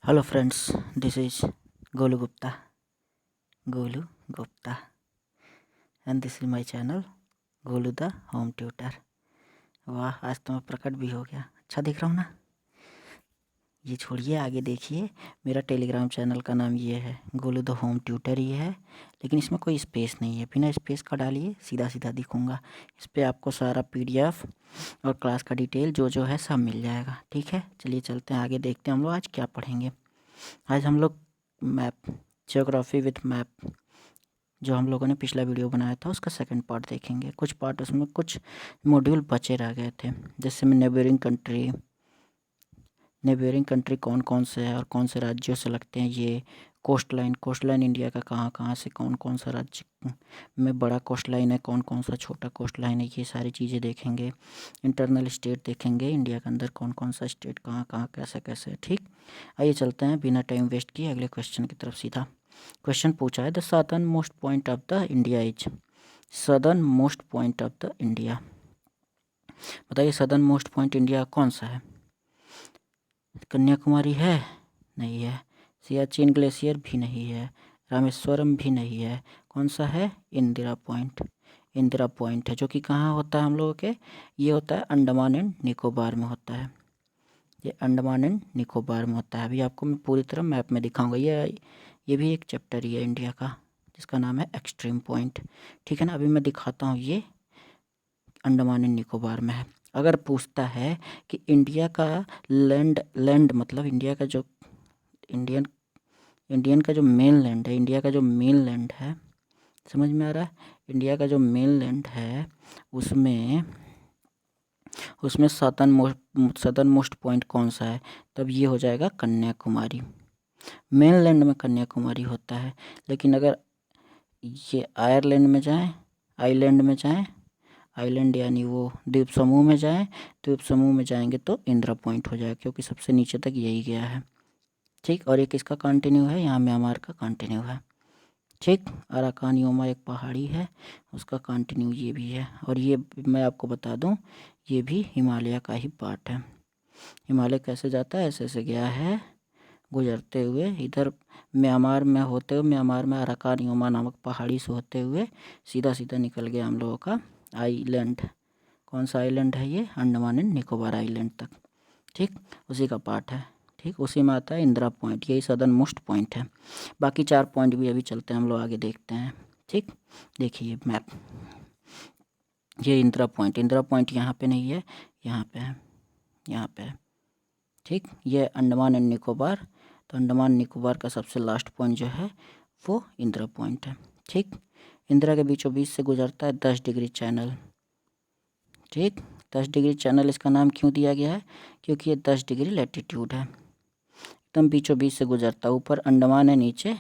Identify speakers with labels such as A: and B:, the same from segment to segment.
A: Hello friends, this is Golu Gupta, and this is my channel Golu the home tutor. वाह, आज तो मैं प्रकट भी हो गया। अच्छा दिख रहा हूँ ना? ये छोड़िए, आगे देखिए। मेरा टेलीग्राम चैनल का नाम ये है, गोलू द होम ट्यूटर ही है, लेकिन इसमें कोई स्पेस नहीं है। बिना स्पेस का डालिए, सीधा सीधा दिखूँगा। इस पर आपको सारा PDF और क्लास का डिटेल जो है सब मिल जाएगा। ठीक है, चलिए चलते हैं आगे, देखते हैं हम लोग आज क्या पढ़ेंगे। आज हम लोग मैप, ज्योग्राफी विथ मैप, जो हम लोगों ने पिछला वीडियो बनाया था उसका सेकंड पार्ट देखेंगे। कुछ पार्ट उसमें कुछ मॉड्यूल बचे रह गए थे, जैसे में नेबरिंग कंट्री कौन कौन से हैं और कौन से राज्यों से लगते हैं। ये कोस्ट लाइन इंडिया का कहाँ कहाँ से, कौन कौन सा राज्य में बड़ा कोस्ट लाइन है, कौन कौन सा छोटा कोस्ट लाइन है, ये सारी चीज़ें देखेंगे। इंटरनल स्टेट देखेंगे, इंडिया के अंदर कौन कौन सा स्टेट कहाँ कहाँ कैसे कैसे। ठीक, आइए चलते हैं बिना टाइम वेस्ट किए अगले क्वेश्चन की तरफ सीधा। क्वेश्चन पूछा है, the southern most point of the India is, southern most point of the India, बताइए सदर्न मोस्ट पॉइंट इंडिया कौन सा है? कन्याकुमारी है? नहीं है। सियाचिन ग्लेशियर भी नहीं है। रामेश्वरम भी नहीं है। कौन सा है? इंदिरा पॉइंट। इंदिरा पॉइंट है, जो कि कहाँ होता है हम लोगों के, ये होता है अंडमान एंड निकोबार में होता है। ये अंडमान एंड निकोबार में होता है। अभी आपको मैं पूरी तरह मैप में दिखाऊंगा। ये भी एक चैप्टर ही है इंडिया का, जिसका नाम है एक्सट्रीम पॉइंट। ठीक है ना, अभी मैं दिखाता हूँ। ये अंडमान एंड निकोबार में है। अगर पूछता है कि इंडिया का लैंड मतलब इंडिया का जो इंडियन का जो मेन लैंड है, इंडिया का जो मेन लैंड है, समझ में आ रहा है? इंडिया का जो मेन लैंड है उसमें सदर्न मोस्ट पॉइंट कौन सा है? तब ये हो जाएगा कन्याकुमारी। मेन लैंड में कन्याकुमारी होता है, लेकिन अगर ये आयरलैंड में जाएं, आइलैंड यानी वो द्वीप समूह में जाएं, द्वीप समूह में जाएंगे तो इंदिरा पॉइंट हो जाएगा, क्योंकि सबसे नीचे तक यही गया है। ठीक, और एक इसका कंटिन्यू है, यहाँ म्यांमार का कंटिन्यू है। ठीक, अराकान योमा एक पहाड़ी है, उसका कंटिन्यू ये भी है। और ये मैं आपको बता दूं, ये भी हिमालय का ही पार्ट है। हिमालय कैसे जाता है? ऐसे ऐसे गया है, गुजरते हुए इधर म्यांमार में होते हुए, म्यांमार में अराकान योमा नामक पहाड़ी से होते हुए सीधा सीधा निकल गया हम लोगों का आइलैंड। कौन सा आइलैंड है ये? अंडमान एंड निकोबार आइलैंड तक। ठीक, उसी का पार्ट है। ठीक, उसी में आता है इंदिरा पॉइंट, यही सदर्न मोस्ट पॉइंट है। बाकी 4 पॉइंट भी अभी चलते हैं हम लोग आगे देखते हैं। ठीक, देखिए मैप, ये इंदिरा पॉइंट यहाँ पे नहीं है, यहाँ पे है, यहाँ पे है। ठीक, ये अंडमान एंड निकोबार, तो अंडमान निकोबार का सबसे लास्ट पॉइंट जो है वो इंदिरा पॉइंट है। ठीक, इंदिरा के बीचों बीच से गुजरता है 10 डिग्री चैनल। ठीक, 10 डिग्री चैनल इसका नाम क्यों दिया गया है? क्योंकि ये 10 डिग्री लैटिट्यूड है, एकदम बीचों बीच से गुजरता है। ऊपर अंडमान है, नीचे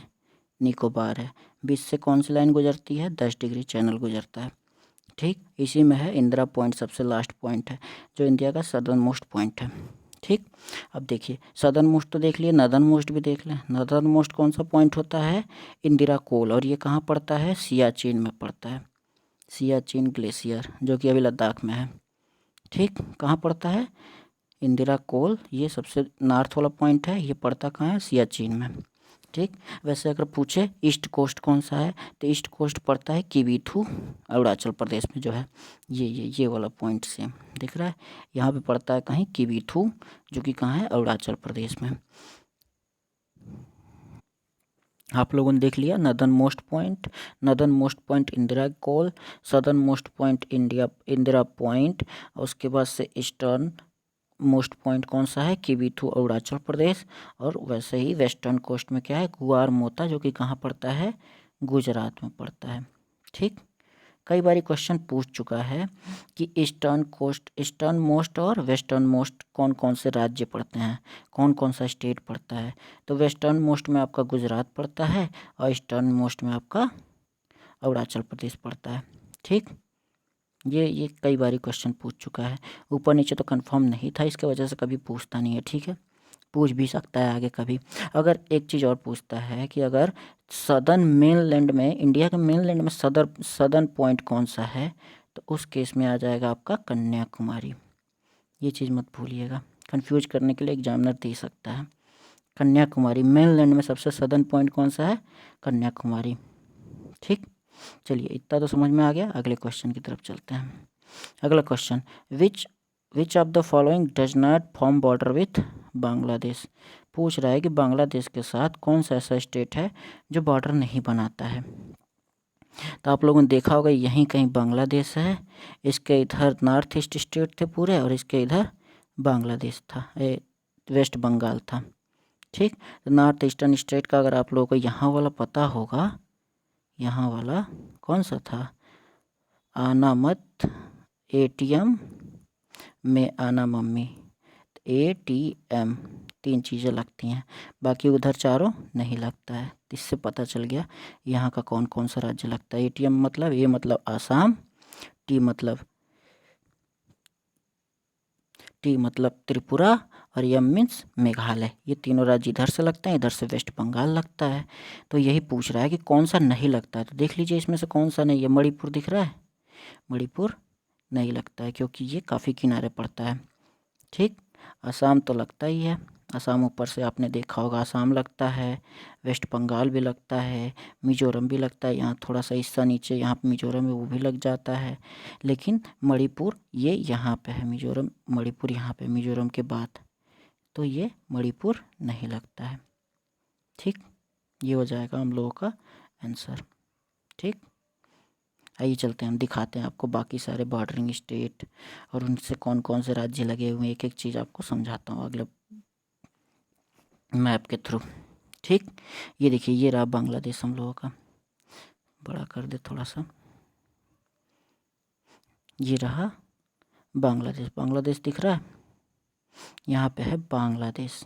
A: निकोबार है, बीच से कौन सी लाइन गुजरती है? 10 डिग्री चैनल गुजरता है। ठीक, इसी में है इंदिरा पॉइंट, सबसे लास्ट पॉइंट है, जो इंडिया का सदर्न मोस्ट पॉइंट है। ठीक, अब देखिए सदर्न मोस्ट तो देख लिए, नदर्न मोस्ट भी देख लें। नदर्न मोस्ट कौन सा पॉइंट होता है? इंदिरा कोल, और ये कहाँ पड़ता है? सियाचिन में पड़ता है। सियाचिन ग्लेशियर, जो कि अभी लद्दाख में है। ठीक, कहाँ पड़ता है? इंदिरा कोल, ये सबसे नॉर्थ वाला पॉइंट है, ये पड़ता कहाँ है? सियाचिन में। ठीक, वैसे अगर पूछे ईस्ट कोस्ट कौन सा है, तो ईस्ट कोस्ट पड़ता है किबीथू, अरुणाचल प्रदेश में जो है। ये वाला पॉइंट सेम दिख रहा है, यहाँ पे पड़ता है कहीं किबीथू, जो कि कहाँ है? अरुणाचल प्रदेश में। आप लोगों ने देख लिया northern most point Indira Col, southern most point Indira point, उसके बाद से ईस्टर्न मोस्ट पॉइंट कौन सा है? किबीथू, अरुणाचल प्रदेश। और वैसे ही वेस्टर्न कोस्ट में क्या है? कुआर मोता, जो कि कहाँ पड़ता है? गुजरात में पड़ता है। ठीक, कई बार क्वेश्चन पूछ चुका है कि ईस्टर्न मोस्ट और वेस्टर्न मोस्ट कौन कौन से राज्य पड़ते हैं, कौन कौन सा स्टेट पड़ता है। तो वेस्टर्न मोस्ट में आपका गुजरात पड़ता है, और ईस्टर्न मोस्ट में आपका अरुणाचल प्रदेश पड़ता है। ठीक, ये कई बार क्वेश्चन पूछ चुका है। ऊपर नीचे तो कंफर्म नहीं था, इसके वजह से कभी पूछता नहीं है। ठीक है, पूछ भी सकता है आगे कभी। अगर एक चीज़ और पूछता है कि अगर सदर्न मेनलैंड में, इंडिया के मेनलैंड में सदर्न पॉइंट कौन सा है, तो उस केस में आ जाएगा आपका कन्याकुमारी। ये चीज़ मत भूलिएगा, कंफ्यूज करने के लिए एग्जामिनर दे सकता है। कन्याकुमारी। मेनलैंड में सबसे सदर्न पॉइंट कौन सा है? कन्याकुमारी। ठीक, चलिए इतना तो समझ में आ गया। अगले क्वेश्चन की तरफ चलते हैं। अगला question, which of the following does not form border with Bangladesh. पूछ रहा है कि बांग्लादेश के साथ कौन सा ऐसा स्टेट है जो बॉर्डर नहीं बनाता है। तो आप लोगों ने देखा होगा यहीं कहीं बांग्लादेश है, इसके इधर नॉर्थ ईस्ट स्टेट थे पूरे और इसके इधर बांग्लादेश था, वेस्ट बंगाल था। ठीक, तो नॉर्थ ईस्टर्न स्टेट का अगर आप लोगों को यहाँ वाला पता होगा, यहाँ वाला कौन सा था? आना मत ATM में आना मम्मी। ATM 3 चीज़ें लगती हैं, बाकी उधर चारों नहीं लगता है। इससे पता चल गया यहाँ का कौन कौन सा राज्य लगता है। ATM मतलब A मतलब आसाम, T मतलब त्रिपुरा और M मीन्स मेघालय। ये तीनों राज्य इधर से लगते हैं, इधर से वेस्ट बंगाल लगता है। तो यही पूछ रहा है कि कौन सा नहीं लगता है। तो देख लीजिए इसमें से कौन सा नहीं है। मणिपुर दिख रहा है, मणिपुर नहीं लगता है क्योंकि ये काफ़ी किनारे पड़ता है। ठीक, असम तो लगता ही है, असम ऊपर से आपने देखा होगा, असम लगता है, वेस्ट बंगाल भी लगता है, मिजोरम भी लगता है। यहाँ थोड़ा सा हिस्सा नीचे यहाँ पे मिजोरम है वो भी लग जाता है, लेकिन मणिपुर ये यहाँ पे है, मिजोरम मणिपुर यहाँ पे मिजोरम के बाद, तो ये मणिपुर नहीं लगता है। ठीक, ये हो जाएगा हम लोगों का आंसर। ठीक, आइए चलते हैं, हम दिखाते हैं आपको बाकी सारे बॉर्डरिंग स्टेट और उनसे कौन कौन से राज्य लगे हुए हैं। एक एक चीज़ आपको समझाता हूँ अगले मैप के थ्रू। ठीक, ये देखिए ये रहा बांग्लादेश, हम लोगों का बड़ा कर दे थोड़ा सा, ये रहा बांग्लादेश। बांग्लादेश दिख रहा है, यहाँ पे है बांग्लादेश।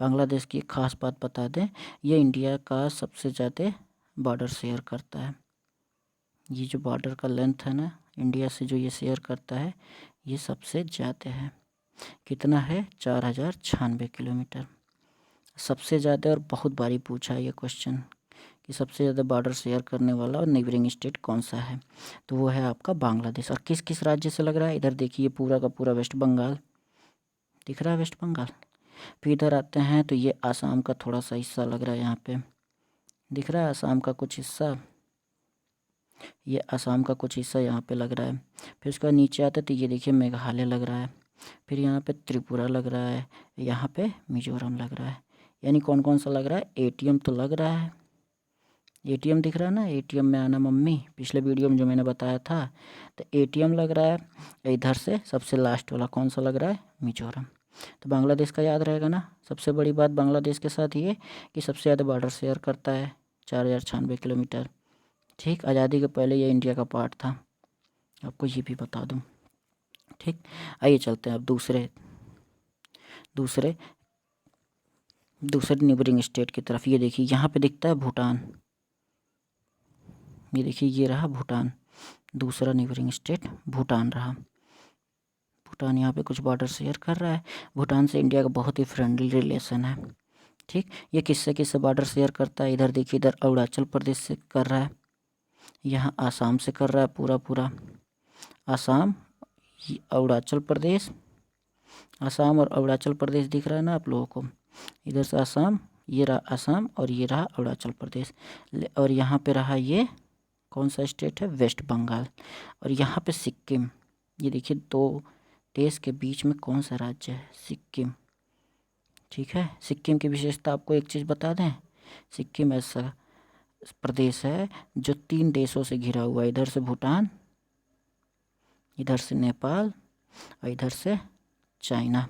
A: बांग्लादेश की एक खास बात बता दें, ये इंडिया का सबसे ज़्यादा बॉर्डर शेयर करता है। ये जो बॉर्डर का लेंथ है ना, इंडिया से जो ये शेयर करता है, ये सबसे ज़्यादा है। कितना है? 4096 किलोमीटर, सबसे ज़्यादा। और बहुत बारी पूछा है ये क्वेश्चन कि सबसे ज़्यादा बॉर्डर शेयर करने वाला और नेबरिंग स्टेट कौन सा है, तो वो है आपका बांग्लादेश। और किस किस राज्य से लग रहा है? इधर देखिए पूरा का पूरा वेस्ट बंगाल दिख रहा है, वेस्ट बंगाल। फिर इधर आते हैं तो ये आसाम का थोड़ा सा हिस्सा लग रहा है, यहाँ पे दिख रहा है आसाम का कुछ हिस्सा, ये आसाम का कुछ हिस्सा यहाँ पे लग रहा है। फिर उसका नीचे आते तो ये देखिए मेघालय लग रहा है, फिर यहाँ पे त्रिपुरा लग रहा है, यहाँ पे मिजोरम लग रहा है। यानी कौन कौन सा लग रहा है? ATM तो लग रहा है, ATM दिख रहा है ना, ATM में आना मम्मी, पिछले वीडियो में जो मैंने बताया था, तो ATM लग रहा है। इधर से सबसे लास्ट वाला कौन सा लग रहा है? मिजोरम। तो बांग्लादेश का याद रहेगा ना। सबसे बड़ी बात बांग्लादेश के साथ ये कि सबसे ज़्यादा बॉर्डर शेयर करता है, 4096 किलोमीटर। ठीक, आज़ादी के पहले ये इंडिया का पार्ट था, आपको ये भी बता दूं। ठीक, आइए चलते हैं अब दूसरे नेबरिंग स्टेट की तरफ। ये देखिए यहाँ पे दिखता है भूटान, ये देखिए ये रहा भूटान, दूसरा नेबरिंग स्टेट भूटान रहा। भूटान यहाँ पे कुछ बॉर्डर शेयर कर रहा है। भूटान से इंडिया का बहुत ही फ्रेंडली रिलेशन है। ठीक, ये किससे बॉर्डर शेयर करता है? इधर देखिए, इधर अरुणाचल प्रदेश से कर रहा है, यहाँ आसाम से कर रहा है, पूरा आसाम, अरुणाचल प्रदेश, आसाम और अरुणाचल प्रदेश दिख रहा है ना आप लोगों को। इधर से आसाम, ये रहा आसाम और ये रहा अरुणाचल प्रदेश। और यहाँ पे रहा ये कौन सा स्टेट है? वेस्ट बंगाल। और यहाँ पे सिक्किम, ये देखिए दो देश के बीच में कौन सा राज्य है? सिक्किम। ठीक है, सिक्किम की विशेषता आपको एक चीज़ बता दें, सिक्किम ऐसा प्रदेश है जो 3 देशों से घिरा हुआ है, इधर से भूटान, इधर से नेपाल और इधर से चाइना।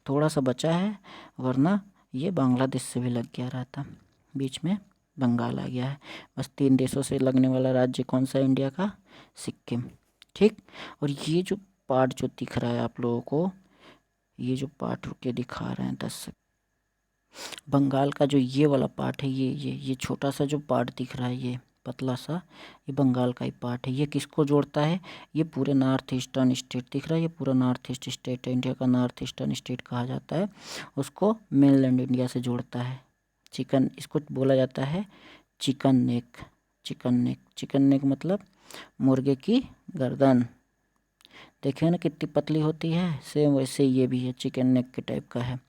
A: थोड़ा सा बचा है, वरना ये बांग्लादेश से भी लग गया रहता, बीच में बंगाल आ गया है। बस 3 देशों से लगने वाला राज्य कौन सा है इंडिया का? सिक्किम। ठीक, और ये जो पार्ट जो दिख रहा है आप लोगों को, ये जो पार्ट रुके दिखा रहे हैं 10 बंगाल का जो ये वाला पार्ट है, ये छोटा सा जो पार्ट दिख रहा है, ये पतला सा, ये बंगाल का ही पार्ट है। ये किसको जोड़ता है? ये पूरे नॉर्थ ईस्टर्न स्टेट दिख रहा है, ये पूरा नॉर्थ ईस्ट स्टेट है, इंडिया का नॉर्थ ईस्टर्न स्टेट कहा जाता है, उसको मेनलैंड इंडिया से जोड़ता है। चिकन, इसको बोला जाता है चिकन नेक। चिकन नेक मतलब मुर्गे की गर्दन, देखिए ना कितनी पतली होती है, सेम वैसे ये भी है, चिकन नेक के टाइप का है।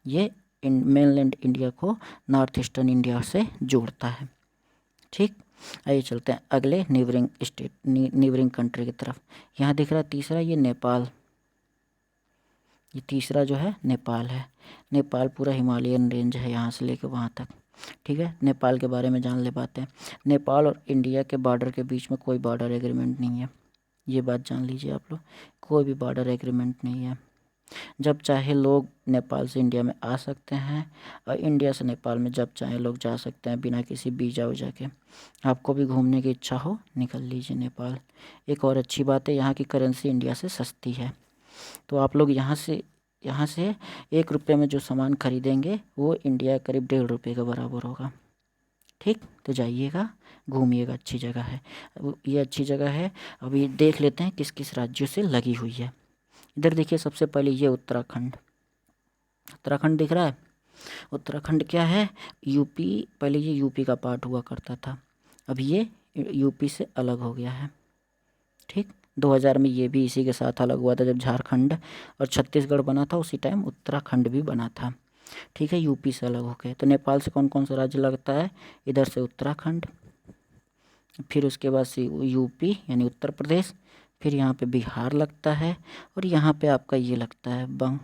A: ये मेनलैंड इंडिया को नॉर्थ ईस्टर्न इंडिया से जोड़ता है। ठीक, आइए चलते हैं अगले नेबरिंग स्टेट नेबरिंग कंट्री की तरफ। यहाँ दिख रहा है तीसरा, ये नेपाल। ये तीसरा जो है नेपाल है। नेपाल पूरा हिमालयन रेंज है यहाँ से लेकर वहाँ तक। ठीक है, नेपाल के बारे में जान ले पाते हैं। नेपाल और इंडिया के बॉर्डर के बीच में कोई बॉर्डर एग्रीमेंट नहीं है, ये बात जान लीजिए आप लोग, कोई भी बॉर्डर एग्रीमेंट नहीं है। जब चाहे लोग नेपाल से इंडिया में आ सकते हैं और इंडिया से नेपाल में जब चाहे लोग जा सकते हैं बिना किसी वीज़ा वूजा के। आपको भी घूमने की इच्छा हो निकल लीजिए नेपाल। एक और अच्छी बात है, यहाँ की करेंसी इंडिया से सस्ती है, तो आप लोग यहाँ से 1 रुपये में जो सामान खरीदेंगे वो इंडिया करीब 1.5 रुपये के बराबर होगा। ठीक, तो जाइएगा घूमिएगा, अच्छी जगह है, ये अच्छी जगह है। अभी देख लेते हैं किस किस राज्यों से लगी हुई है। इधर देखिए, सबसे पहले ये उत्तराखंड। उत्तराखंड दिख रहा है। उत्तराखंड क्या है, यूपी, पहले ये यूपी का पार्ट हुआ करता था, अब ये यूपी से अलग हो गया है। ठीक, 2000 में ये भी इसी के साथ अलग हुआ था, जब झारखंड और छत्तीसगढ़ बना था उसी टाइम उत्तराखंड भी बना था। ठीक है, यूपी से अलग हो गए। तो नेपाल से कौन कौन सा राज्य लगता है, इधर से उत्तराखंड, फिर उसके बाद से यूपी यानी उत्तर प्रदेश, फिर यहाँ पे बिहार लगता है, और यहाँ पे आपका ये लगता है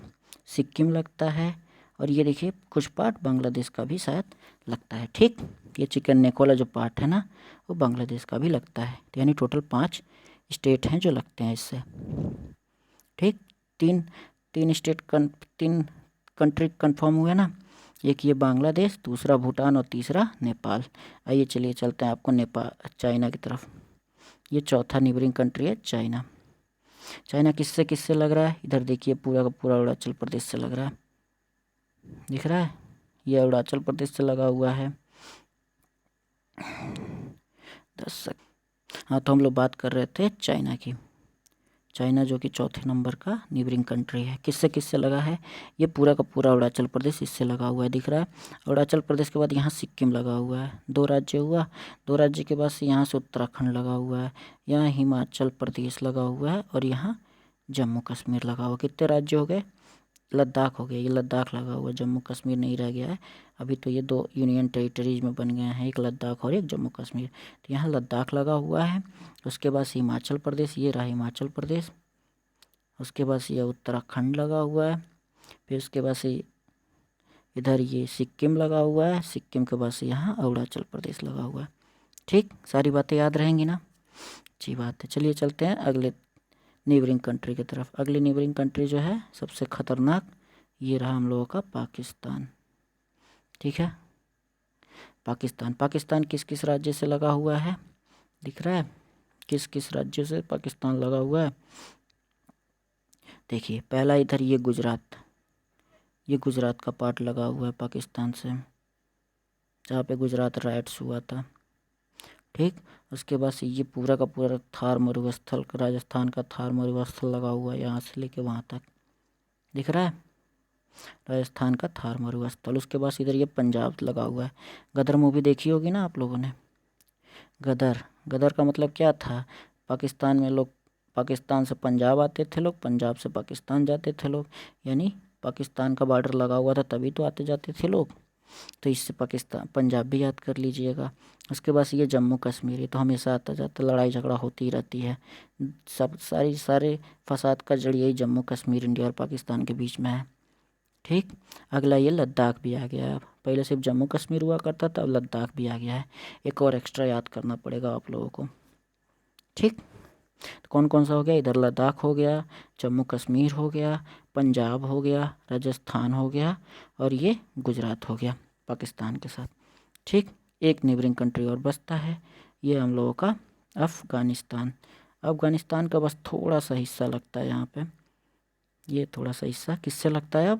A: सिक्किम लगता है, और ये देखिए कुछ पार्ट बांग्लादेश का भी शायद लगता है। ठीक, ये चिकन नेक वाला जो पार्ट है ना, वो बांग्लादेश का भी लगता है। तो यानी टोटल 5 स्टेट हैं जो लगते हैं इससे। ठीक, तीन कंट्री कंफर्म हुए ना, एक ये बांग्लादेश, दूसरा भूटान और तीसरा नेपाल। आइए चलिए चलते हैं आपको चाइना की तरफ। ये चौथा नेबरिंग कंट्री है चाइना। चाइना किससे किससे लग रहा है, इधर देखिए पूरा का पूरा अरुणाचल प्रदेश से लग रहा है, दिख रहा है, ये अरुणाचल प्रदेश से लगा हुआ है। हाँ, तो हम लोग बात कर रहे थे चाइना की। चाइना जो कि चौथे नंबर का नेबरिंग कंट्री है, किससे किससे लगा है, ये पूरा का पूरा अरुणाचल प्रदेश इससे लगा हुआ है, दिख रहा है। अरुणाचल प्रदेश के बाद यहाँ सिक्किम लगा हुआ है, 2 राज्य हुआ। 2 राज्य के बाद से यहाँ से उत्तराखंड लगा हुआ है, यहाँ हिमाचल प्रदेश लगा हुआ है, और यहाँ जम्मू कश्मीर लगा हुआ। कितने राज्य हो गए, लद्दाख हो गया, ये लद्दाख लगा हुआ, जम्मू कश्मीर नहीं रह गया है अभी। तो ये 2 यूनियन टेरिटरीज में बन गए हैं, एक लद्दाख और एक जम्मू कश्मीर। तो यहाँ लद्दाख लगा हुआ है। उसके बाद से हिमाचल प्रदेश, ये रहा हिमाचल प्रदेश। उसके बाद से ये उत्तराखंड लगा हुआ है। फिर उसके बाद से इधर ये सिक्किम लगा हुआ है, सिक्किम के बाद से यहाँ अरुणाचल प्रदेश लगा हुआ है। ठीक, सारी बातें याद रहेंगी ना, अच्छी बात है। चलिए चलते हैं अगले नेबरिंग कंट्री की तरफ। अगली नेबरिंग कंट्री जो है सबसे ख़तरनाक, ये रहा हम लोगों का पाकिस्तान। ठीक है, पाकिस्तान। पाकिस्तान किस किस राज्य से लगा हुआ है, दिख रहा है, किस किस राज्य से पाकिस्तान लगा हुआ है। देखिए पहला इधर ये गुजरात, ये गुजरात का पार्ट लगा हुआ है पाकिस्तान से, जहाँ पे गुजरात राइट्स हुआ था। ठीक, उसके बाद से ये पूरा का पूरा थार मरुस्थल, राजस्थान का थार मरुस्थल लगा हुआ है, यहाँ से लेके वहाँ तक, दिख रहा है, राजस्थान का थार मरुस्थल। उसके बाद इधर ये पंजाब लगा हुआ है। गदर मूवी देखी होगी ना आप लोगों ने। गदर, गदर का मतलब क्या था, पाकिस्तान में लोग, पाकिस्तान से पंजाब आते थे लोग, पंजाब से पाकिस्तान जाते थे लोग, यानी पाकिस्तान का बॉर्डर लगा हुआ था तभी तो आते जाते थे लोग। तो इससे पाकिस्तान, पंजाब भी याद कर लीजिएगा। उसके बाद ये जम्मू कश्मीर, ये तो हमेशा आता जाता लड़ाई झगड़ा होती ही रहती है, सब सारे फसाद का जड़ यही जम्मू कश्मीर इंडिया और पाकिस्तान के बीच में है। ठीक, अगला ये लद्दाख भी आ गया है। अब पहले सिर्फ जम्मू कश्मीर हुआ करता था, अब लद्दाख भी आ गया है। एक और एक्स्ट्रा याद करना पड़ेगा आप लोगों को। ठीक, तो कौन कौन सा हो गया, इधर लद्दाख हो गया, जम्मू कश्मीर हो गया, पंजाब हो गया, राजस्थान हो गया, और ये गुजरात हो गया पाकिस्तान के साथ। ठीक, एक नेबरिंग कंट्री और बचता है, ये हम लोगों का अफ़गानिस्तान। अफ़गानिस्तान का बस थोड़ा सा हिस्सा लगता है यहाँ पे, ये थोड़ा सा हिस्सा किससे लगता है,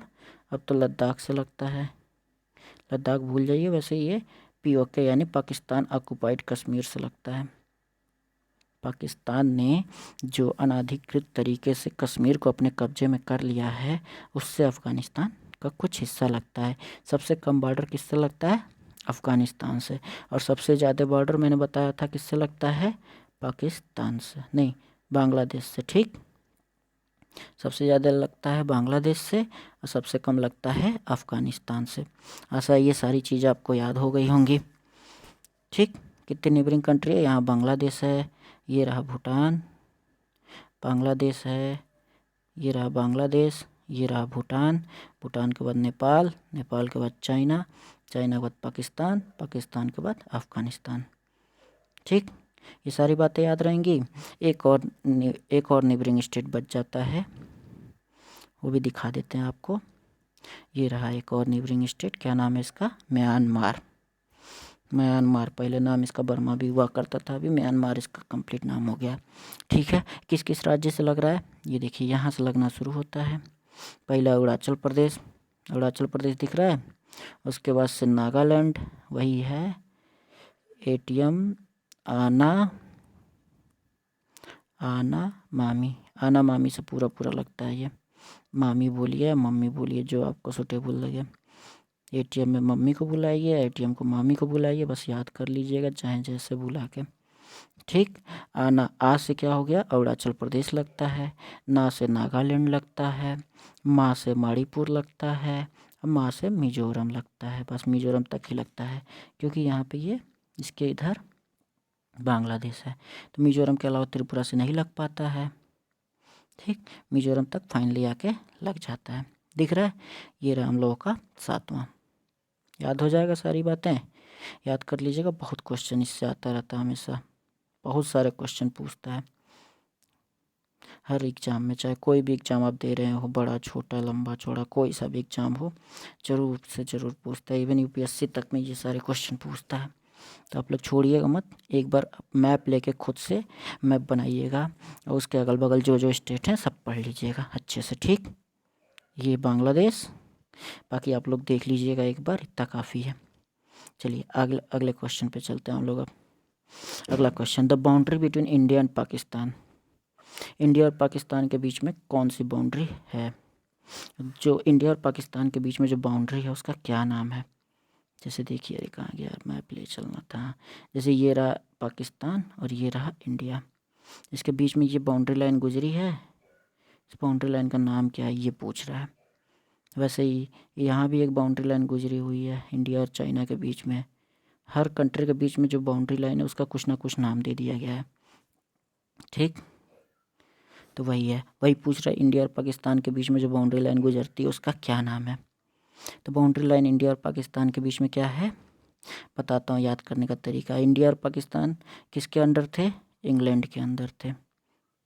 A: अब तो लद्दाख से लगता है। लद्दाख भूल जाइए, वैसे ये POK यानी पाकिस्तान ऑक्युपाइड कश्मीर से लगता है। पाकिस्तान ने जो अनाधिकृत तरीके से कश्मीर को अपने कब्जे में कर लिया है, उससे अफ़गानिस्तान का कुछ हिस्सा लगता है। सबसे कम बॉर्डर किससे लगता है, अफ़गानिस्तान से, और सबसे ज़्यादा बॉर्डर मैंने बताया था किससे लगता है, पाकिस्तान से नहीं, बांग्लादेश से। ठीक, सबसे ज़्यादा लगता है बांग्लादेश से, और सबसे कम लगता है अफ़गानिस्तान से। आशा ये सारी चीज़ें आपको याद हो गई होंगी। ठीक, कितनी नेबरिंग कंट्री है, यहाँ बांग्लादेश है, ये रहा भूटान, बांग्लादेश है, ये रहा बांग्लादेश, ये रहा भूटान, भूटान के बाद नेपाल, नेपाल के बाद चाइना, चाइना के बाद पाकिस्तान, पाकिस्तान के बाद अफ़गानिस्तान। ठीक, ये सारी बातें याद रहेंगी। एक और नेबरिंग स्टेट बच जाता है, वो भी दिखा देते हैं आपको। ये रहा एक और नेबरिंग स्टेट, क्या नाम है इसका, म्यांमार। म्यांमार, पहले नाम इसका बर्मा भी हुआ करता था, अभी म्यांमार इसका कंप्लीट नाम हो गया। ठीक है, किस किस राज्य से लग रहा है, ये देखिए यहाँ से लगना शुरू होता है। पहला अरुणाचल प्रदेश, अरुणाचल प्रदेश दिख रहा है, उसके बाद से नागालैंड, वही है एटीएम, आना मामी से पूरा पूरा लगता है ये, मामी बोलिए मम्मी बोलिए जो आपको सूटेबल लगे। एटीएम में मम्मी को बुलाइए, एटीएम को मामी को बुलाइए, बस याद कर लीजिएगा चाहे जैसे बुला के। ठीक, आना, आ से क्या हो गया, अरुणाचल प्रदेश लगता है, ना से नागालैंड लगता है, माँ से मणिपुर लगता है, माँ से मिजोरम लगता है, बस मिजोरम तक ही लगता है क्योंकि यहाँ पे ये इसके इधर बांग्लादेश है, तो मिजोरम के अलावा त्रिपुरा से नहीं लग पाता है। ठीक, मिजोरम तक फाइनली आके लग जाता है। दिख रहा है, ये रहा हम लोगों का 7वां। याद हो जाएगा सारी बातें, याद कर लीजिएगा, बहुत क्वेश्चन इससे आता रहता है हमेशा, बहुत सारे क्वेश्चन पूछता है हर एग्ज़ाम में, चाहे कोई भी एग्ज़ाम आप दे रहे हो, बड़ा छोटा लंबा चौड़ा कोई सा भी एग्ज़ाम हो, ज़रूर से ज़रूर पूछता है। इवन यूपीएससी तक में ये सारे क्वेश्चन पूछता है, तो आप लोग छोड़िएगा मत, एक बार मैप लेके खुद से मैप बनाइएगा और उसके अगल बगल जो जो स्टेट हैं सब पढ़ लीजिएगा अच्छे से। ठीक, ये बांग्लादेश, बाकी आप लोग देख लीजिएगा एक बार, इतना काफ़ी है। चलिए अगले क्वेश्चन पे चलते हैं हम लोग अब। अगला question, the boundary between India and Pakistan, India और पाकिस्तान के बीच में कौन सी बाउंड्री है, जो इंडिया और पाकिस्तान के बीच में जो बाउंड्री है उसका क्या नाम है। जैसे देखिए, अरे कहाँ गया यार, मैप ले चलना था। जैसे ये रहा पाकिस्तान और ये रहा इंडिया, इसके बीच में ये बाउंड्री लाइन गुजरी है, इस बाउंड्री लाइन का नाम क्या है ये पूछ रहा है। वैसे ही यहाँ भी एक बाउंड्री लाइन गुजरी हुई है इंडिया और चाइना के बीच में, हर कंट्री के बीच में जो बाउंड्री लाइन है उसका कुछ ना कुछ नाम दे दिया गया है। ठीक, तो वही है, वही पूछ रहा है, इंडिया और पाकिस्तान के बीच में जो बाउंड्री लाइन गुजरती है उसका क्या नाम है। तो बाउंड्री लाइन इंडिया और पाकिस्तान के बीच में क्या है, बताता हूँ याद करने का तरीका। इंडिया और पाकिस्तान किसके अंडर थे, इंग्लैंड के अंदर थे।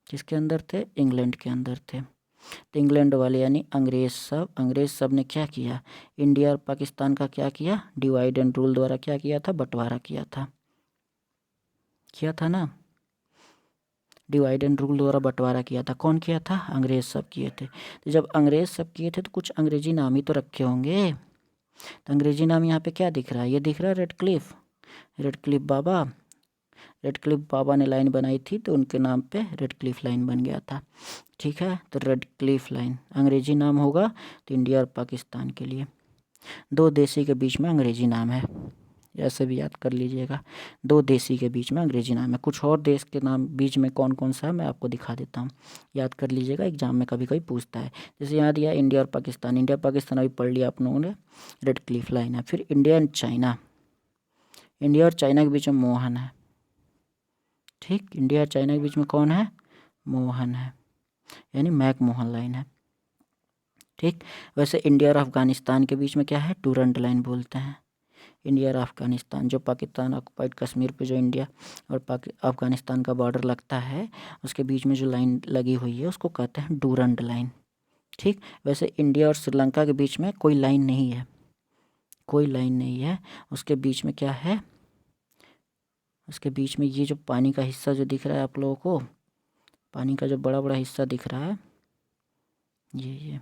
A: किसके अंदर थे, इंग्लैंड के अंदर थे। तो इंग्लैंड वाले यानी अंग्रेज सब ने क्या किया, इंडिया और पाकिस्तान का क्या किया, डिवाइड एंड रूल द्वारा क्या किया था, बंटवारा किया था ना, डिवाइड एंड रूल द्वारा बंटवारा किया था। कौन किया था, अंग्रेज सब किए थे। तो जब अंग्रेज सब किए थे तो कुछ अंग्रेजी नाम ही तो रखे होंगे, तो अंग्रेजी नाम यहाँ पे क्या दिख रहा है, ये दिख रहा है रेड क्लिफ बाबा, रेड क्लिफ बाबा ने लाइन बनाई थी तो उनके नाम पे रेड क्लिफ लाइन बन गया था। ठीक है, तो रेड क्लिफ लाइन अंग्रेजी नाम होगा, तो इंडिया और पाकिस्तान के लिए दो देशी के बीच में अंग्रेजी नाम है, ऐसे भी याद कर लीजिएगा, दो देशी के बीच में अंग्रेजी नाम है। कुछ और देश के नाम बीच में कौन कौन सा है मैं आपको दिखा देता हूँ, याद कर लीजिएगा, एग्जाम में कभी कभी पूछता है। जैसे यहाँ दिया इंडिया और पाकिस्तान, इंडिया पाकिस्तान अभी पढ़ लिया आप लोगों ने, रेड क्लिफ लाइन है। फिर इंडिया एंड चाइना, इंडिया और चाइना के बीच में मोहन है। ठीक, इंडिया और चाइना के बीच में कौन है, मोहन है, यानी मैक मोहन लाइन है। ठीक, वैसे इंडिया और अफगानिस्तान के बीच में क्या है, डूरंड लाइन बोलते हैं। इंडिया और अफगानिस्तान, जो पाकिस्तान ऑक्युपाइड कश्मीर पे जो इंडिया और अफगानिस्तान का बॉर्डर लगता है उसके बीच में जो लाइन लगी हुई है उसको कहते हैं डूरंड लाइन। ठीक, वैसे इंडिया और श्रीलंका के बीच में कोई लाइन नहीं है, कोई लाइन नहीं है, उसके बीच में क्या है, उसके बीच में ये जो पानी का हिस्सा जो दिख रहा है आप लोगों को, पानी का जो बड़ा बड़ा हिस्सा दिख रहा है, ये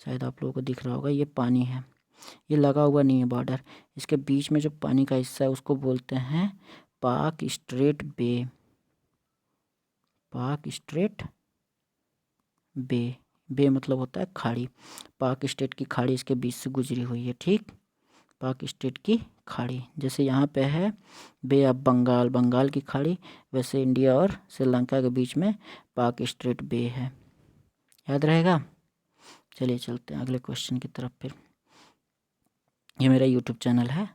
A: शायद आप लोगों को दिख रहा होगा, ये पानी है, ये लगा हुआ नहीं है बॉर्डर, इसके बीच में जो पानी का हिस्सा है उसको बोलते हैं पाक स्ट्रेट बे, पाक स्ट्रेट बे, बे मतलब होता है खाड़ी, पाक स्टेट की खाड़ी इसके बीच से गुजरी हुई है। ठीक, पाक स्टेट की खाड़ी, जैसे यहाँ पे है बे ऑफ बंगाल, बंगाल की खाड़ी, वैसे इंडिया और श्रीलंका के बीच में पाक स्ट्रेट बे है, याद रहेगा। चलिए चलते हैं अगले क्वेश्चन की तरफ। फिर ये मेरा यूट्यूब चैनल है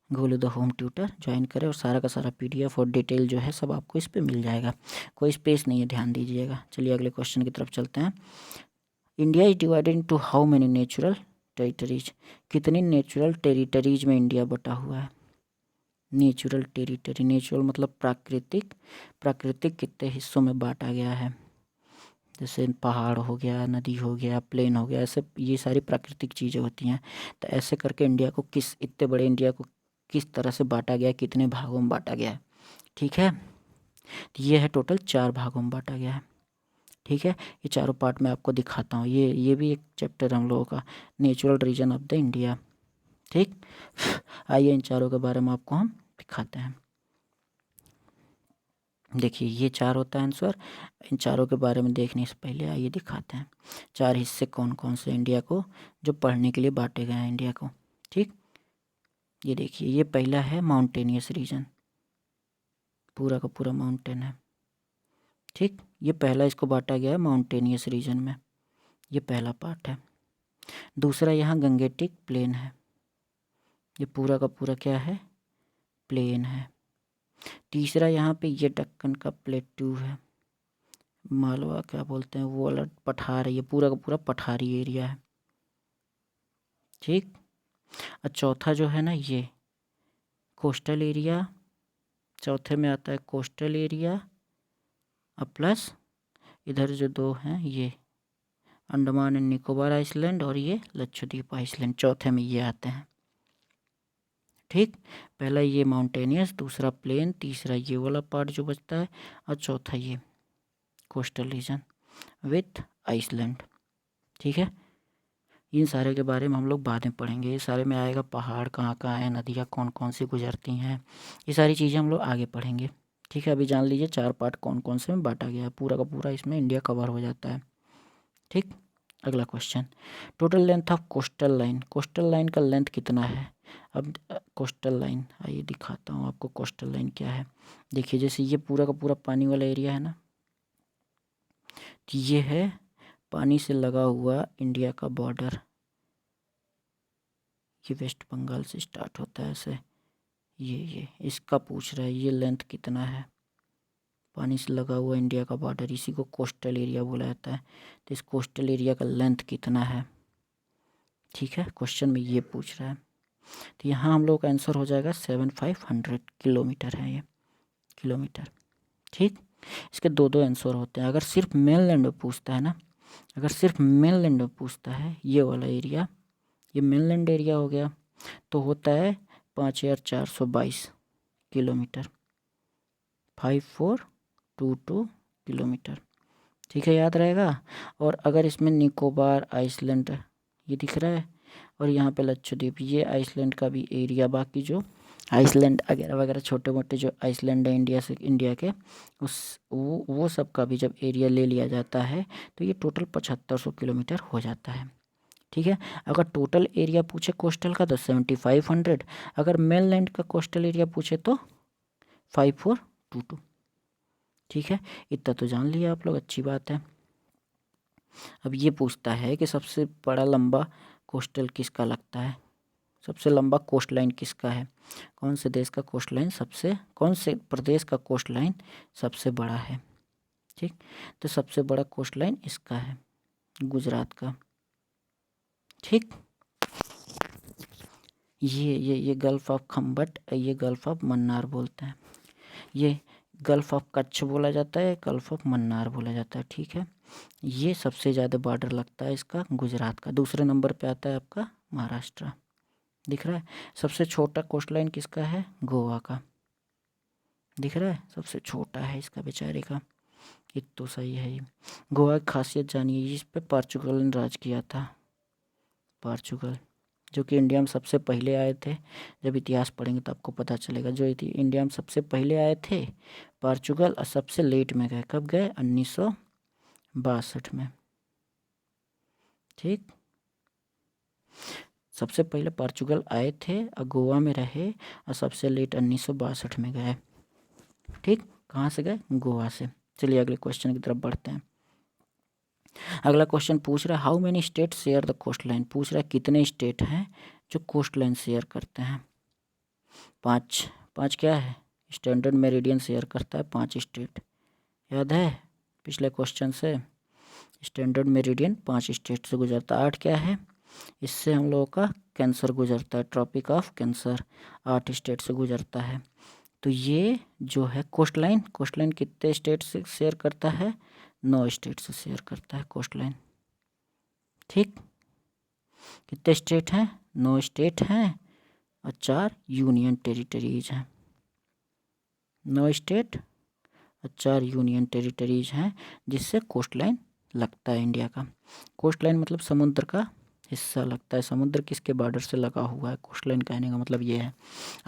A: Golu the home tutor, join करें और सारा का सारा PDF और डिटेल जो है सब आपको इस पे मिल जाएगा, कोई स्पेस नहीं है, ध्यान दीजिएगा। चलिए अगले क्वेश्चन की तरफ चलते हैं। India is divided into how many natural territories, कितनी नेचुरल टेरिटरीज में इंडिया बटा हुआ है? नेचुरल टेरिटरी, नेचुरल मतलब प्राकृतिक, प्राकृतिक कितने हिस्सों में बांटा गया है? जैसे पहाड़ हो गया, नदी हो गया, प्लेन हो गया, ऐसे ये सारी प्राकृतिक चीज़ें होती हैं। तो ऐसे करके इंडिया को किस, इतने बड़े इंडिया को किस तरह से बांटा गया है, कितने भागों में बांटा गया है? ठीक है, तो ये है टोटल 4 भागों में बांटा गया है। ठीक है, ये चारों पार्ट में आपको दिखाता हूँ। ये भी एक चैप्टर हम लोगों का, natural region of the India. ठीक, आइए इन चारों के बारे में आपको हम दिखाते हैं। देखिए ये 4 होता है आंसर। इन चारों के बारे में देखने से पहले आइए दिखाते हैं 4 हिस्से कौन कौन से इंडिया को, जो पढ़ने के लिए बांटे गए हैं इंडिया को। ठीक, ये देखिए, ये पहला है माउंटेनियस रीजन, पूरा का पूरा माउंटेन है। ठीक, ये पहला इसको बांटा गया है माउंटेनियस रीजन में, ये पहला पार्ट है। दूसरा यहाँ गंगेटिक प्लेन है, ये पूरा का पूरा क्या है? प्लेन है। तीसरा यहाँ पे ये दक्कन का प्लेट्यू है, मालवा क्या बोलते हैं वो वाला पठार है, ये पूरा का पूरा पठारी एरिया है। ठीक, और चौथा जो है ना ये कोस्टल एरिया, चौथे में आता है कोस्टल एरिया, और प्लस इधर जो 2 हैं ये अंडमान एंड निकोबार आइसलैंड और ये लक्षद्वीप आइसलैंड, चौथे में ये आते हैं। ठीक, पहला ये माउंटेनियस, दूसरा प्लेन, तीसरा ये वाला पार्ट जो बचता है, और चौथा ये कोस्टल रीजन विथ आइसलैंड। ठीक है, इन सारे के बारे में हम लोग बाद में पढ़ेंगे। ये सारे में आएगा पहाड़ कहाँ कहाँ हैं, नदियाँ कौन कौन सी गुजरती हैं, ये सारी चीज़ें हम लोग आगे पढ़ेंगे। ठीक है, अभी जान लीजिए 4 पार्ट कौन कौन से में बांटा गया है, पूरा का पूरा इसमें इंडिया कवर हो जाता है। ठीक, अगला question, total length of coastal line, coastal line का लेंथ कितना है? अब कोस्टल लाइन, आइए दिखाता हूँ आपको कोस्टल लाइन क्या है। देखिए जैसे ये पूरा का पूरा पानी वाला एरिया है ना, तो ये है पानी से लगा हुआ इंडिया का बॉर्डर, ये वेस्ट बंगाल से स्टार्ट होता है ऐसे, ये इसका पूछ रहा है ये लेंथ कितना है, पानी से लगा हुआ इंडिया का बॉर्डर, इसी को कोस्टल एरिया बोला जाता है। तो इस कोस्टल एरिया का लेंथ कितना है? ठीक है, क्वेश्चन में ये पूछ रहा है, तो यहाँ हम लोग का आंसर हो जाएगा 7500 किलोमीटर है ये, किलोमीटर। ठीक, इसके 2 आंसर होते हैं। अगर सिर्फ मेनलैंड में पूछता है ना, अगर सिर्फ मेनलैंड में पूछता है ये वाला एरिया, ये मेनलैंड एरिया हो गया, तो होता है 5422 किलोमीटर, 5422 किलोमीटर। ठीक है, याद रहेगा। और अगर इसमें निकोबार आइसलैंड ये दिख रहा है, और यहाँ पे लक्षद्वीप, ये आइसलैंड का भी एरिया, बाकी जो आइसलैंड वगैरह वगैरह छोटे मोटे जो आइसलैंड है इंडिया से, इंडिया के उस वो सब का भी जब एरिया ले लिया जाता है तो ये टोटल 7500 किलोमीटर हो जाता है। ठीक है, अगर टोटल एरिया पूछे कोस्टल का तो 7500, अगर मेनलैंड का कोस्टल एरिया पूछे तो 5422। ठीक है, इतना तो जान लिया आप लोग, अच्छी बात है। अब ये पूछता है कि सबसे बड़ा लंबा कोस्टल किसका लगता है, सबसे लंबा कोस्ट लाइन किसका है, कौन से देश का कोस्ट लाइन सबसे, कौन से प्रदेश का कोस्ट लाइन सबसे बड़ा है? ठीक, तो सबसे बड़ा कोस्ट लाइन इसका है, गुजरात का। ठीक, ये गल्फ ऑफ खम्बट, ये गल्फ ऑफ मन्नार बोलते हैं, ये गल्फ ऑफ कच्छ बोला जाता है, गल्फ ऑफ मन्नार बोला जाता है। ठीक है, ये सबसे ज़्यादा बॉर्डर लगता है इसका गुजरात का। दूसरे नंबर पे आता है आपका महाराष्ट्र, दिख रहा है। सबसे छोटा कोस्ट लाइन किसका है? गोवा का, दिख रहा है, सबसे छोटा है इसका बेचारे का। ये तो सही है। ये गोवा की खासियत जानिए, इस पे पोर्चुगल ने राज किया था, पोर्चुगल, जो कि इंडिया में सबसे पहले आए थे। जब इतिहास पढ़ेंगे तो आपको पता चलेगा, जो इंडिया में सबसे पहले आए थे पोर्चुगल, और सबसे लेट में गए, कब गए? 1962 में। ठीक, सबसे पहले पोर्चुगल आए थे और गोवा में रहे, और सबसे लेट 1962 में गए। ठीक, कहाँ से गए? गोवा से। चलिए अगले क्वेश्चन की तरफ बढ़ते हैं। अगला क्वेश्चन पूछ रहा है how many state share the coast line, पूछ रहा है कितने स्टेट हैं जो कोस्ट लाइन शेयर करते हैं। 5 5 क्या है, स्टैंडर्ड मेरिडियन शेयर करता है 5 स्टेट, याद है पिछले क्वेश्चन से। स्टैंडर्ड मेरिडियन 5 स्टेट से गुजरता है। 8 क्या है, इससे हम लोगों का कैंसर गुजरता है, ट्रॉपिक ऑफ कैंसर 8 स्टेट से गुजरता है। तो ये जो है कोस्ट लाइन कितने स्टेट से शेयर करता है, 9 स्टेट से शेयर करता है कोस्ट लाइन। ठीक, कितने स्टेट हैं, 9 स्टेट हैं और 4 यूनियन टेरिटरीज हैं। 9 स्टेट और 4 यूनियन टेरिटरीज हैं जिससे कोस्ट लाइन लगता है इंडिया का। कोस्ट लाइन मतलब समुद्र का हिस्सा लगता है, समुद्र किसके बॉर्डर से लगा हुआ है, कोस्ट लाइन कहने का मतलब ये है।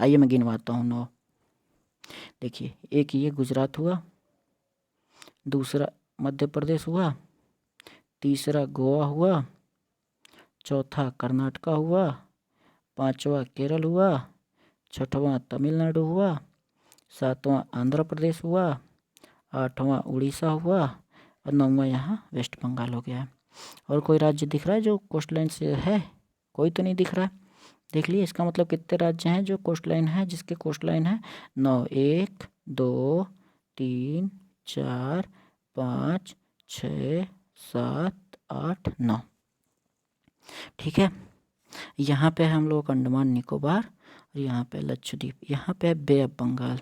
A: आइए मैं गिनवाता हूँ 9। देखिए, एक ये गुजरात हुआ, दूसरा मध्य प्रदेश हुआ, तीसरा गोवा हुआ, चौथा कर्नाटका हुआ, पांचवा केरल हुआ, छठवां तमिलनाडु हुआ, सातवां आंध्र प्रदेश हुआ, आठवां उड़ीसा हुआ और 9वां यहाँ वेस्ट बंगाल हो गया है। और कोई राज्य दिख रहा है जो कोस्ट लाइन से है, कोई तो नहीं दिख रहा है। देख लिए, इसका मतलब कितने राज्य हैं जो कोस्ट लाइन है, जिसके कोस्ट लाइन है 9। 1 2 3 4 5 6 7 8 9। ठीक है, यहाँ पे हम लोग अंडमान निकोबार और यहाँ पे लक्षद्वीप, यहाँ पे bay of Bengal.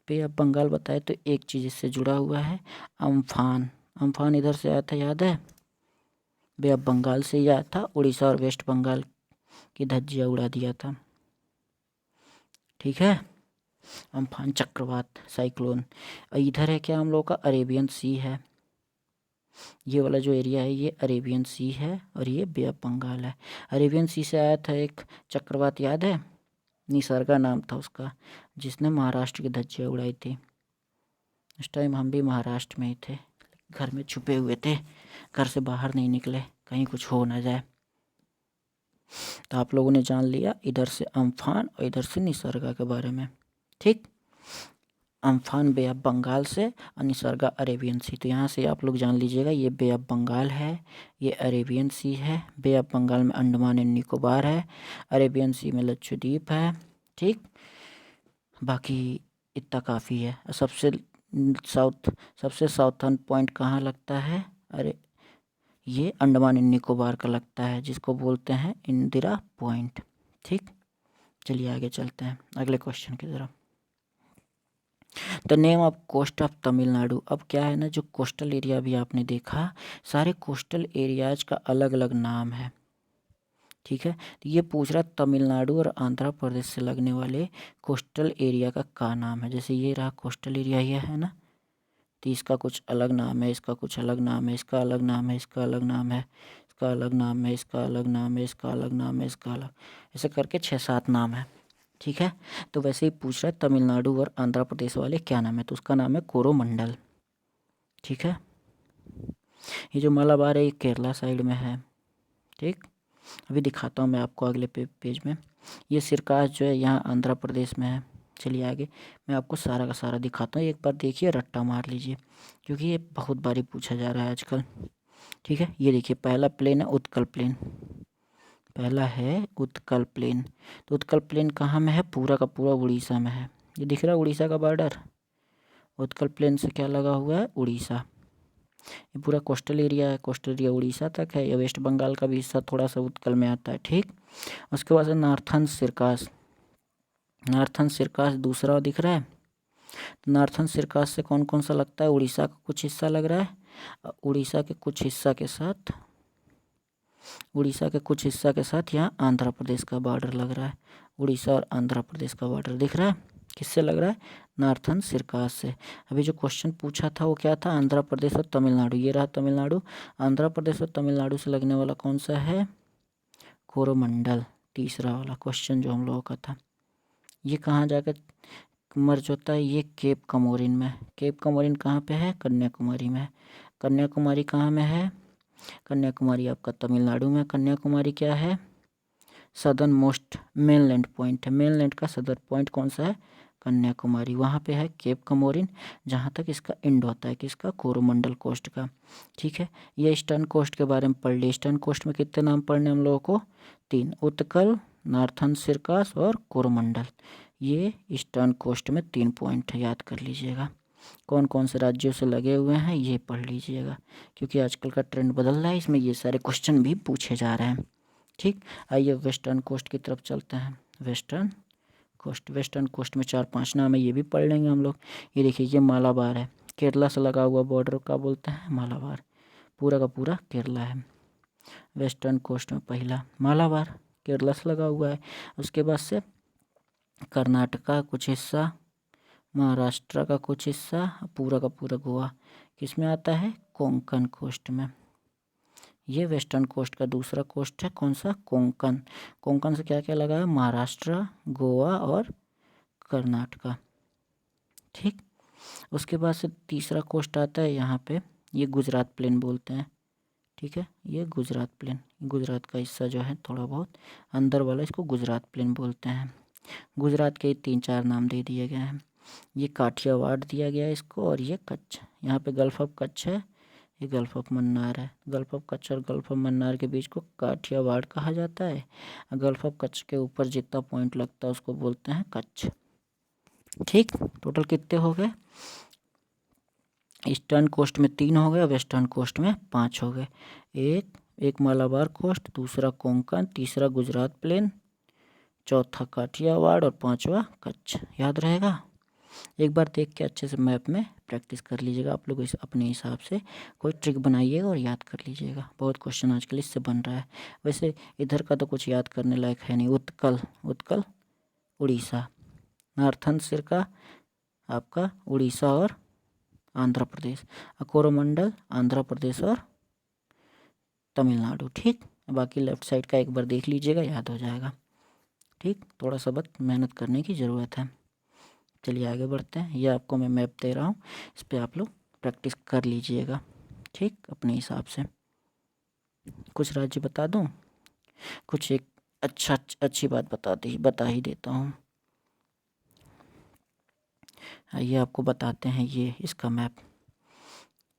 A: Bay of Bengal बताए तो एक चीज़ इससे जुड़ा हुआ है, अम्फान। अम्फान इधर से आया था, याद है, बे ऑफ बंगाल से ही आया था, उड़ीसा और वेस्ट बंगाल की धज्जियाँ उड़ा दिया था। ठीक है, अम्फान चक्रवात साइक्लोन। और इधर है क्या हम लोग का, अरेबियन सी है। ये वाला जो एरिया है ये अरेबियन सी है और ये बे ऑफ बंगाल है। अरेबियन सी से आया था एक चक्रवात, याद है, निसर्गा नाम था उसका, जिसने महाराष्ट्र की धज्जियाँ उड़ाई थी। उस टाइम हम भी महाराष्ट्र में ही थे, घर में छुपे हुए थे, घर से बाहर नहीं निकले कहीं कुछ हो ना जाए। तो आप लोगों ने जान लिया इधर से अम्फान और इधर से निसर्गा के बारे में। ठीक, अम्फान बे ऑफ बंगाल से और निसर्गा अरेबियन सी। तो यहाँ से आप लोग जान लीजिएगा, ये बे ऑफ बंगाल है, ये अरेबियन सी है। बे ऑफ बंगाल में अंडमान एंड निकोबार है, अरेबियन सी में लक्षद्वीप है। ठीक, बाकी इतना काफ़ी है। सबसे साउथर्न पॉइंट कहाँ लगता है, अरे ये अंडमान एंड निकोबार का लगता है, जिसको बोलते हैं इंदिरा पॉइंट। ठीक, चलिए आगे चलते हैं अगले क्वेश्चन की तरफ। The name of coast of Tamil Nadu. अब क्या है ना, जो कोस्टल एरिया भी आपने देखा, सारे कोस्टल एरियाज का अलग अलग नाम है। ठीक है, तो ये पूछ रहा तमिलनाडु और आंध्र प्रदेश से लगने वाले कोस्टल एरिया का नाम है। जैसे ये रहा कोस्टल एरिया, ये है ना, तो इसका कुछ अलग नाम है, इसका कुछ अलग नाम है, इसका अलग नाम है, इसका अलग नाम है, इसका अलग नाम है, इसका अलग नाम है, इसका अलग नाम है, इसका अलग, ऐसे करके 6-7 नाम है। ठीक है, तो वैसे ही पूछ रहा है तमिलनाडु और आंध्र प्रदेश वाले क्या नाम है, तो उसका नाम है कोरोमंडल। ठीक है, ये जो मलाबार है ये केरला साइड में है। ठीक, अभी दिखाता हूँ मैं आपको अगले पेज में। ये सिरकास जो है यहाँ आंध्र प्रदेश में है। चलिए आगे मैं आपको सारा का सारा दिखाता हूँ, एक बार देखिए, रट्टा मार लीजिए, क्योंकि ये बहुत बारी पूछा जा रहा है आजकल। ठीक है, ये देखिए पहला प्लेन है उत्कल प्लेन, पहला है उत्कल प्लेन। तो उत्कल प्लेन कहाँ में है, पूरा का पूरा उड़ीसा में है। ये दिख रहा है उड़ीसा का बॉर्डर, उत्कल प्लेन से क्या लगा हुआ है, उड़ीसा। ये पूरा कोस्टल एरिया है, कोस्टल एरिया उड़ीसा तक है। ये वेस्ट बंगाल का भी हिस्सा थोड़ा सा उत्कल में आता है। ठीक, उसके बाद नार्थन सिरकास। नार्थन सिरकास दूसरा दिख रहा है। तो नार्थन सिरकास से कौन कौन सा लगता है, उड़ीसा का कुछ हिस्सा लग रहा है, उड़ीसा के कुछ हिस्सा के साथ, उड़ीसा के कुछ हिस्सा के साथ यहाँ आंध्र प्रदेश का बॉर्डर लग रहा है। उड़ीसा और आंध्र प्रदेश का बॉर्डर दिख रहा है, किससे लग रहा है, नार्थन सिरकास से। अभी जो क्वेश्चन पूछा था वो क्या था, आंध्र प्रदेश और तमिलनाडु। ये रहा तमिलनाडु, आंध्र प्रदेश और तमिलनाडु से लगने वाला कौन सा है, कोरोमंडल, तीसरा वाला क्वेश्चन जो हम लोगों का था। ये कहाँ जाकर मर्ज होता है, ये केप कमोरिन में। केप कमोरिन कहाँ पे है, कन्याकुमारी में। कन्याकुमारी कहाँ में है, कन्याकुमारी आपका तमिलनाडु में। कन्याकुमारी क्या है, सदर्न मोस्ट मेनलैंड पॉइंट है। मेनलैंड का सदर पॉइंट कौन सा है, कन्याकुमारी, वहाँ पे है केप कमोरिन, जहाँ तक इसका एंड होता है किसका, कोरोमंडल कोस्ट का। ठीक है, ये ईस्टर्न कोस्ट के बारे में पढ़ लिया। ईस्टर्न कोस्ट में कितने नाम पढ़ने हम लोगों को, 3, उत्कल, नार्थन सिरकास और कोरोमंडल। ये ईस्टर्न कोस्ट में 3 पॉइंट है, याद कर लीजिएगा। कौन कौन से राज्यों से लगे हुए हैं ये पढ़ लीजिएगा, क्योंकि आजकल का ट्रेंड बदल रहा है, इसमें ये सारे क्वेश्चन भी पूछे जा रहे हैं। ठीक, आइए वेस्टर्न कोस्ट की तरफ चलते हैं। वेस्टर्न कोस्ट में 4-5 नाम है, ये भी पढ़ लेंगे हम लोग। ये देखिए, ये मालाबार है, केरला से लगा हुआ बॉर्डर का बोलते हैं मालाबार, पूरा का पूरा केरला है। वेस्टर्न कोस्ट में पहला मालाबार, केरला से लगा हुआ है। उसके बाद से कर्नाटक का कुछ हिस्सा, महाराष्ट्र का कुछ हिस्सा, पूरा का पूरा गोवा किस में आता है, कोंकण कोस्ट में। ये वेस्टर्न कोस्ट का दूसरा कोस्ट है, कौन सा, कोंकण। कोंकण से क्या क्या लगा है, महाराष्ट्र, गोवा और कर्नाटका। ठीक, उसके बाद से तीसरा कोस्ट आता है यहाँ पे, ये गुजरात प्लेन बोलते हैं। ठीक है, ये गुजरात प्लेन, गुजरात का हिस्सा जो है थोड़ा बहुत अंदर वाला, इसको गुजरात प्लेन बोलते हैं। गुजरात के 3-4 नाम दे दिए गए हैं। ये काठियावाड़ दिया गया है इसको, और ये कच्छ, यहाँ पे गल्फ ऑफ कच्छ है, ये गल्फ ऑफ मन्नार है। गल्फ ऑफ कच्छ और गल्फ ऑफ मन्नार के बीच को काठियावाड़ कहा जाता है। गल्फ ऑफ कच्छ के ऊपर जितना पॉइंट लगता है उसको बोलते हैं कच्छ। ठीक, टोटल कितने हो गए, ईस्टर्न कोस्ट में 3 हो गए, वेस्टर्न कोस्ट में 5 हो गए। एक मालाबार कोस्ट, दूसरा कोंकण, तीसरा गुजरात प्लेन, चौथा काठियावाड़ और 5वां कच्छ। याद रहेगा, एक बार देख के अच्छे से मैप में प्रैक्टिस कर लीजिएगा आप लोग, इस अपने हिसाब से कोई ट्रिक बनाइएगा और याद कर लीजिएगा। बहुत क्वेश्चन आजकल इससे बन रहा है। वैसे इधर का तो कुछ याद करने लायक है नहीं। उत्कल उड़ीसा, नार्थन सिरका आपका उड़ीसा और आंध्र प्रदेश, कोरोमंडल आंध्र प्रदेश और तमिलनाडु। ठीक, बाकी लेफ्ट साइड का एक बार देख लीजिएगा, याद हो जाएगा। ठीक, थोड़ा सा बस मेहनत करने की ज़रूरत है। चलिए आगे बढ़ते हैं। ये आपको मैं मैप दे रहा हूँ, इस पर आप लोग प्रैक्टिस कर लीजिएगा। ठीक, अपने हिसाब से। कुछ राज्य बता दूँ, कुछ एक अच्छी बात बता ही देता हूँ। ये आपको बताते हैं, ये इसका मैप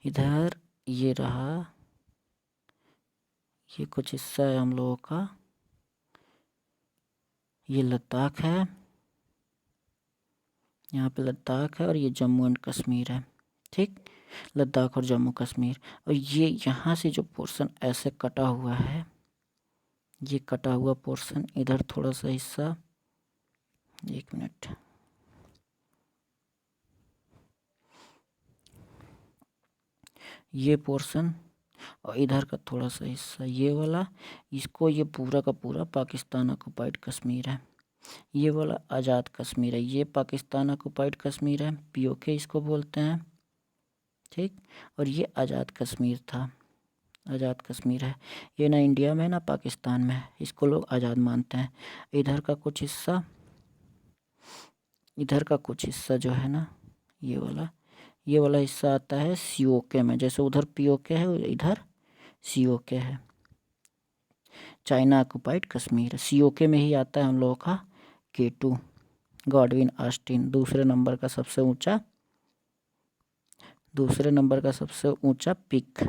A: इधर ये रहा, ये कुछ हिस्सा है हम लोगों का, ये लद्दाख है, यहाँ पे लद्दाख है, और ये जम्मू एंड कश्मीर है। ठीक, लद्दाख और जम्मू कश्मीर। और ये यहाँ से जो पोर्शन ऐसे कटा हुआ है, ये कटा हुआ पोर्शन, इधर थोड़ा सा हिस्सा, 1 मिनट, ये पोर्शन और इधर का थोड़ा सा हिस्सा, ये वाला, इसको ये पूरा का पूरा पाकिस्तान ऑक्युपाइड कश्मीर है। ये वाला आज़ाद कश्मीर है, ये पाकिस्तान ऑक्युपाइड कश्मीर है, पीओके इसको बोलते हैं। ठीक, और ये आज़ाद कश्मीर था, आज़ाद कश्मीर है। ये ना इंडिया में ना पाकिस्तान में है, इसको लोग आज़ाद मानते हैं। इधर का कुछ हिस्सा जो है ना, ये वाला हिस्सा आता है सीओके में, जैसे उधर पीओके है इधर सीओके है, चाइना ऑक्युपाइड कश्मीर। सीओके में ही आता है हम लोगों का K2 गॉडविन ऑस्टिन, दूसरे नंबर का सबसे ऊंचा पिक।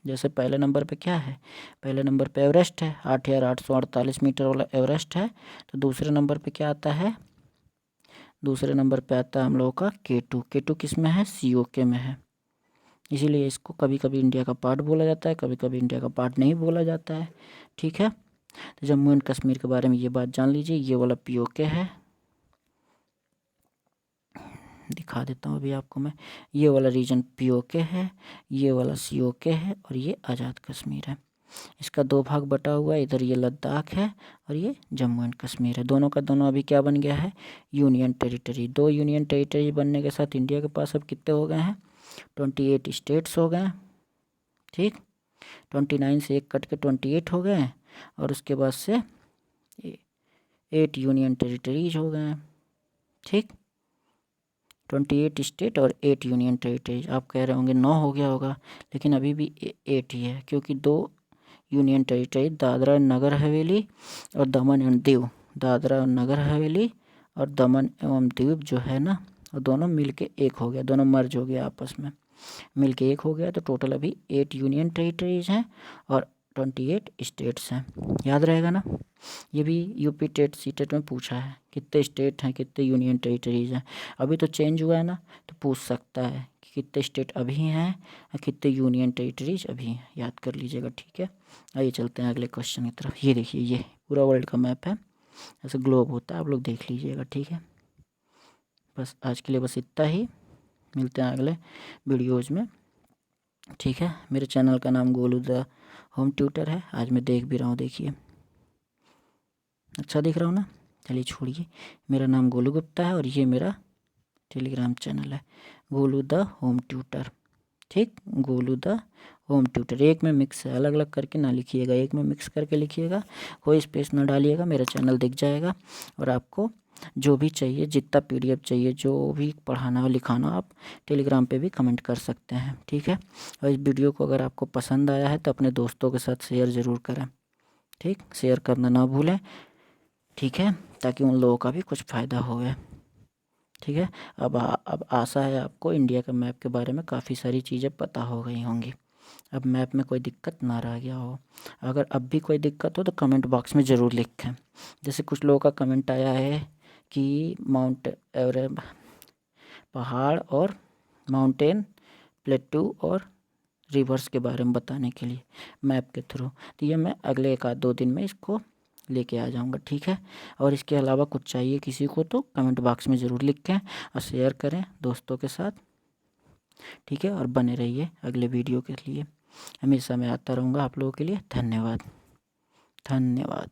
A: जैसे पहले नंबर पे क्या है, पहले नंबर पे एवरेस्ट है, 8,848 मीटर वाला एवरेस्ट है। तो दूसरे नंबर पे क्या आता है, दूसरे नंबर पे आता है हम लोगों का K2 किस में है, सीओके में है। इसीलिए इसको कभी कभी इंडिया का पार्ट बोला जाता है, कभी कभी इंडिया का पार्ट नहीं बोला जाता है। ठीक है, तो जम्मू एंड कश्मीर के बारे में ये बात जान लीजिए। ये वाला पीओके है, दिखा देता हूँ अभी आपको मैं, ये वाला रीजन पीओके है, ये वाला सीओके है, और ये आज़ाद कश्मीर है। इसका 2 भाग बटा हुआ है, इधर ये लद्दाख है और ये जम्मू एंड कश्मीर है। दोनों का दोनों अभी क्या बन गया है, यूनियन टेरिटरी। 2 यूनियन टेरिटरी बनने के साथ इंडिया के पास अब कितने हो गए हैं, 28 स्टेट्स हो गए। ठीक, 29 से 1 कट के 28 हो गए, और उसके बाद से 8 यूनियन टेरिटरीज हो गए। ठीक, 28 स्टेट और 8 यूनियन टेरिटरीज। आप कह रहे होंगे 9 हो गया होगा, लेकिन अभी भी 8 ही है, क्योंकि 2 यूनियन टेरिटरी दादरा नगर हवेली और दमन एंड दीव, दादरा नगर हवेली और दमन एवं द्वीप जो है ना, वो दोनों मिलके एक हो गया, दोनों मर्ज हो गया आपस में, मिलके एक हो गया। तो टोटल अभी 8 यूनियन टेरिटरीज हैं और 28 स्टेट्स हैं। याद रहेगा ना, ये भी यूपी टेट सीटेट में पूछा है, कितने स्टेट हैं, कितने यूनियन टेरिटरीज हैं। अभी तो चेंज हुआ है ना, तो पूछ सकता है कि कितने स्टेट अभी हैं और कितने यूनियन टेरिटरीज अभी हैं, याद कर लीजिएगा। ठीक है, आइए चलते हैं अगले क्वेश्चन की तरफ। ये देखिए, ये पूरा वर्ल्ड का मैप है, ऐसे ग्लोब होता है, आप लोग देख लीजिएगा। ठीक है, बस आज के लिए बस इतना ही, मिलते हैं अगले वीडियोज़ में। ठीक है, मेरे चैनल का नाम गोलू द होम ट्यूटर है। आज मैं देख भी रहा हूँ, देखिए अच्छा दिख रहा हूँ ना। चलिए छोड़िए, मेरा नाम गोलू गुप्ता है और ये मेरा टेलीग्राम चैनल है गोलू द होम ट्यूटर। ठीक, गोलू द होम ट्यूटर, एक में मिक्स है, अलग अलग करके ना लिखिएगा, एक में मिक्स करके लिखिएगा, कोई स्पेस ना डालिएगा, मेरा चैनल दिख जाएगा। और आपको जो भी चाहिए, जितना PDF चाहिए, जो भी पढ़ाना हो लिखाना, आप टेलीग्राम पे भी कमेंट कर सकते हैं। ठीक है, और इस वीडियो को अगर आपको पसंद आया है तो अपने दोस्तों के साथ शेयर ज़रूर करें। ठीक, शेयर करना ना भूलें। ठीक है, ताकि उन लोगों का भी कुछ फ़ायदा होवे। ठीक है, अब आशा है आपको इंडिया के मैप के बारे में काफ़ी सारी चीज़ें पता हो गई होंगी। अब मैप में कोई दिक्कत ना रह गया हो। अगर अब भी कोई दिक्कत हो तो कमेंट बॉक्स में ज़रूर लिखें। जैसे कुछ लोगों का कमेंट आया है कि माउंट एवरेस्ट, पहाड़ और माउंटेन, प्लेटू और रिवर्स के बारे में बताने के लिए मैप के थ्रू, तो ये मैं अगले 1-2 दिन में इसको लेके आ जाऊंगा। ठीक है, और इसके अलावा कुछ चाहिए किसी को तो कमेंट बॉक्स में ज़रूर लिखें और शेयर करें दोस्तों के साथ। ठीक है, और बने रहिए अगले वीडियो के लिए, हमेशा मैं आता रहूँगा आप लोगों के लिए। धन्यवाद, धन्यवाद।